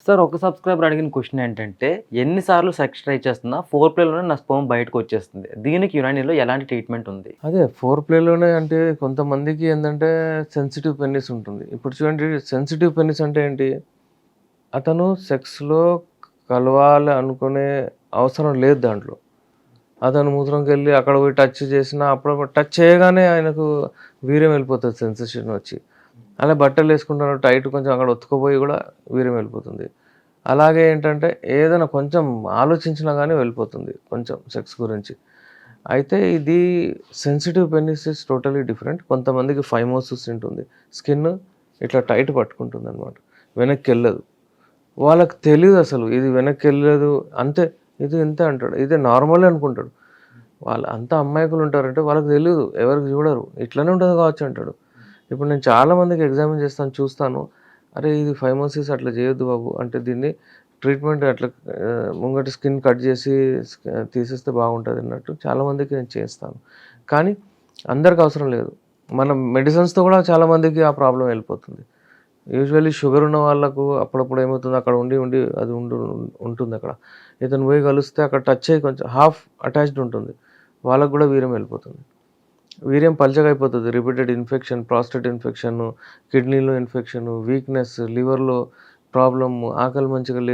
Sir ఒక subscriber అడిగిన question ఏంటంటే, ఎన్ని సార్లు సెక్స్ ట్రై చేస్తున్నా ఫోర్ ప్లేలోనే నా స్పెర్మ్ బయటకొచ్చేస్తుంది. దీనికి యునానీలో ఎలాంటి ట్రీట్మెంట్ ఉంది? అదే ఫోర్ ప్లేలోనే అంటే కొంతమందికి ఏందంటే సెన్సిటివ్ పెన్నిస్ ఉంటుంది. ఇప్పుడు చూడండి సెన్సిటివ్ పెన్నిస్ అంటే ఏంటి? అతను సెక్స్‌లో కలవాలి అనుకునే అవసరం లేదు దాంట్లో. అతను మూత్రంకెళ్ళి అక్కడ పోయి టచ్ చేసినా అప్పుడప్పుడు టచ్ చేయగానే ఆయనకు వీర్యం వెళ్ళిపోతది సెన్సేషన్ వచ్చి. అలా బట్టలేసుకుంటారు టైట్ కొంచెం అక్కడ ఒత్తుకుపోయి గూడా వీర్యం వెళ్ళిపోతుంది. అలాగే ఏంటంటే ఏదైనా కొంచెం ఆలోచించినా గానీ వెళ్ళిపోతుంది కొంచెం సెక్స్ గురించి. అయితే ఇది sensitive penis is totally different. కొంతమందికి ఫైమోసిస్ ఉంటుంది. స్కిన్ ఇట్లా టైట్ పట్టుకుంటుందనమాట. వెనక్కెళ్ళదు. వాళ్ళకి తెలీదసలు ఇది వెనక్కెళ్ళదు. అంతే. ఇది ఇంతే అంటాడు. ఇది నార్మలే అనుకుంటాడు. వాళ్ళు అంత అమాయకులుంటారంటే వాళ్ళకి తెలీదు. ఎవరికి చూడరు. ఇట్లనే ఉంటది కావచ్చు అంటాడు. ఇప్పుడు నేను చాలా మందికి ఎగ్జామిన్ చేస్తాను, చూస్తాను. అరే! ఇది ఫైమోసిస్ అట్లా చేయొద్దు బాబు. అంటే దీన్ని ట్రీట్మెంట్ అట్లా ముంగట స్కిన్ కట్ చేసి తీసేస్తే బాగుంటదన్నట్టు చాలా మందికి నేను చేస్తాను. కానీ అందరికి అవసరం లేదు. మనం మెడిసిన్స్‌తో కూడా చాలా మందికి ఆ ప్రాబ్లమ్ వెళ్ళిపోతుంది. యూజువల్లీ షుగర్ ఉన్న వాళ్ళకు అప్పుడప్పుడు ఏమవుతుంది అక్కడ ఉండి అది ఉంటుందక్కడ. ఇతను పోయి కలిస్తే అక్కడ టచ్ అయ్యి కొంచెం హాఫ్ అటాచ్డ్ ఉంటుంది. వాళ్ళకి కూడా వీర్యం వెళ్ళిపోతుంది. వీర్యం పల్చగా అయిపోతది. రిపీటెడ్ ఇన్ఫెక్షన్, ప్రాస్టేట్ ఇన్ఫెక్షను, కిడ్నీలో ఇన్ఫెక్షను, వీక్‌నెస్, లివర్‌లో ప్రాబ్లమ్, ఆకలి మంచిగా లేదు.